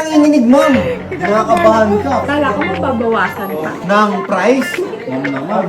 nanginginig, ma'am. Nakakabahan ka. Kala ko mababawasan pa. Ng price? Ma'am naman.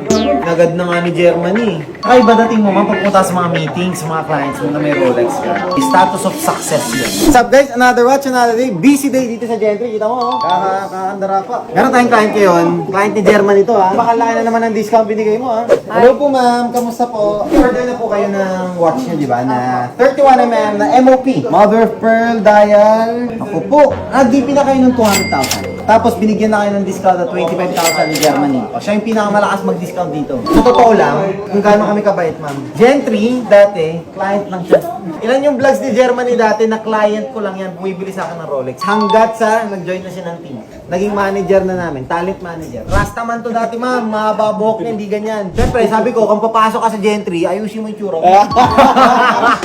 Nagad na nga ni Germany. Ay, ba dating mo, ma'am, pagpunta sa mga meetings, sa mga clients mo na may Rolex ka? Status of success yun. What's up, guys? Another watch, another day. Busy day dito sa Gentry. Kita mo, oh. Kakandara pa. Meron tayong client ngayon. Client ni Germany to, ha. Bakalaki na naman ang discount binigay mo, ha. Hello po, ma'am. Kamusta po? Order na po kayo ng watch niyo, di ba? Na 31mm na MOP. Mother of pearl, dial. Ako po. Nag-DP na kayo ng 200,000. Tapos binigyan na kayo ng discount na 25,000 ni Germany. O, siya yung pinakamalakas mag-discount dito. Sa totoo lang, kung gaano kami kabait, ma'am. Gentry, dati, client lang siya. Ilan yung vlogs ni Germany dati na client ko lang yan, bumibili sa akin ng Rolex. Hanggat sa nag-join na siya ng team. Naging manager na namin, talent manager. Rastaman to dati, ma'am. Mahaba buhok niya, hindi ganyan. Siyempre, sabi ko, kung papasok ka sa Gentry, ayusin mo yung tsura mo.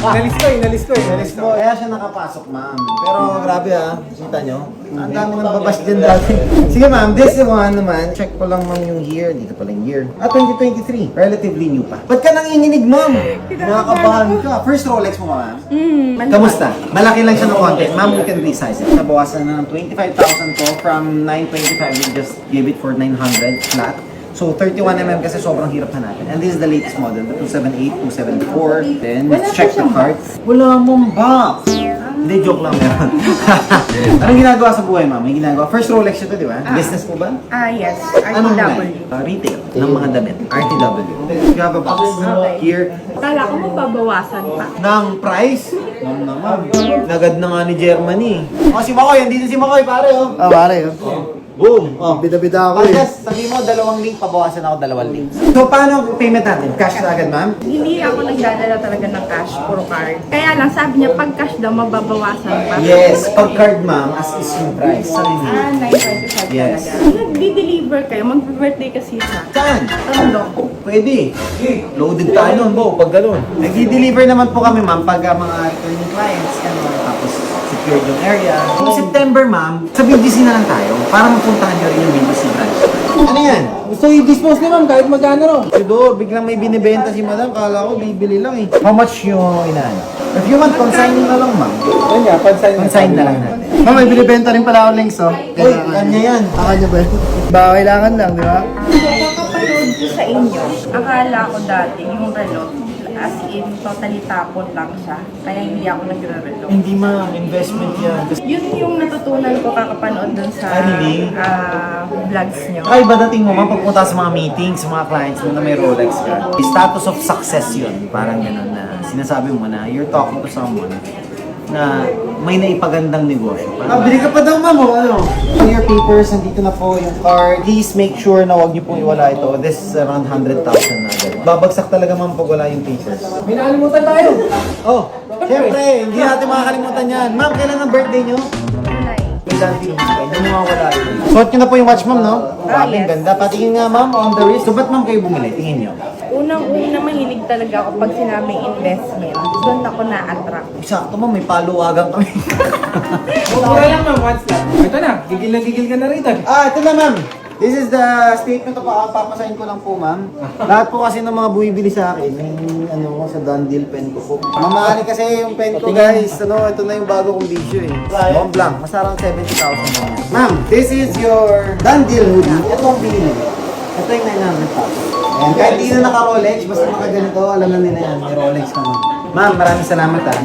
Nalis ko eh. Kaya siya nakapasok, ma'am. Pero grabe kita nyo. Ang dami ng babas dyan dati. Sige ma'am, this one naman. Check ko lang ma'am yung year. Dito pala yung year. 2023. Relatively new pa. Ba't ka nanginginig, ma'am? Nakakabahan ka. First Rolex mo, ma'am? Kamusta? Malaki lang siya ng konti. Ma'am, we can resize it. Nabawasan na ng 25,000 to from 925. We just gave it for 900 flat. So, 31mm kasi sobrang hirap hanapin. And this is the latest model, the 278, 274. Then, let's check the cards. Wala mong box! Hindi, joke lang meron. Anong ginagawa sa buhay, ma'am? May ginagawa? First Rolex ito, di ba? Business po ba? Yes. Anong RTW. line? Retail ng mga damit. RTW. You have a box here. Kala ko mababawasan pa. Ng price? Ma'am naman. Nagad na nga ni Germany. Oh, si Makoy. Andito si Makoy, pare, oh. Pare, Boom! Oh. bida-bida ako eh. Pagkas, sabi mo, 2 link, pabawasan ako 2 links. So, paano payment natin? Cash na agad, ma'am? Hindi ako nagdadala talaga ng cash, puro card. Kaya lang, sabi niya, pag cash daw, mababawasan pa. Yes, pag card, ma'am, as is yung price. Sa inyo. 925 Yes. talaga. Nagdi-deliver kayo, mag-birthday kasi siya. Saan? Tondo. Pwede. Loaded tayo nun, Bo, pag gano'n. Nag-deliver naman po kami, ma'am, pag mga returning clients, tapos secured yung area. Kung September, ma'am, sa BGC na lang tayo para mapuntahan nyo rin yung BGC branch. Ano yan? Gusto i-dispose ni ma'am kahit magkano raw. Sidor, biglang may binibenta si madam, kala ko bibili lang eh. How much yung inaano? If you want, consign na lang, ma'am. Ano nga, Consign na lang natin. Ma'am, may binibenta rin pala ako links, oh. Uy, kanya yan. Kanya ba yun? Baka kailangan lang, di ba? Kakapanood ko sa inyo, akala ko dati yung relo, as in, totally tapon lang siya. Kaya hindi ako nagre-relo. Hindi ma'am, investment yan. Yun yung natutunan ko kakapanood dun sa Really? vlogs nyo. Ay, ba dating mo, ma'am, pagpunta sa mga meetings, sa mga clients mo na may Rolex ka? Status of success yun. Parang gano'n na sinasabi mo na you're talking to someone na may naipagandang negosyo. Bili ka pa daw, ma'am, oh. Ano? All your papers, nandito na po yung card. Please make sure na huwag niyo pong iwala ito. This is around 100,000 na agad. Babagsak talaga, ma'am, pag wala yung papers. May nakalimutan tayo. Oh, syempre, hindi natin makakalimutan yan. Ma'am, kailan ang birthday niyo? Hindi mo mawala yun. Suot niyo na po yung watch, ma'am, no? Grabe, yes. ganda. Patingin nga, ma'am, on the wrist. So, ba't, ma'am, kayo bumili? Tingin niyo. Unang-una mahilig talaga ako pag sinabing investment. Doon ako na-attract. Sakto, ma'am, may paluwagan kami. Mura lang, ma'am. Once lang. Ito na. Gigil na gigil ka na rito. Ito na, ma'am. This is the statement of papasahin ko lang po, ma'am. Lahat po kasi ng mga bumibili sa akin, yung sa Dundee pen ko po. Mamahali kasi yung pen ko, guys. Ito na yung bago kong bisyo eh. Mont Blanc. Mas around 70,000 na yan. Ma'am, this is your Dundee hoodie. Ito ang binili. Ito yung 900,000. Ayan, kahit di na naka-Rolex, basta naka-ganito, alam na nila yan. May Rolex ka, ma'am. Ma'am, maraming salamat ah.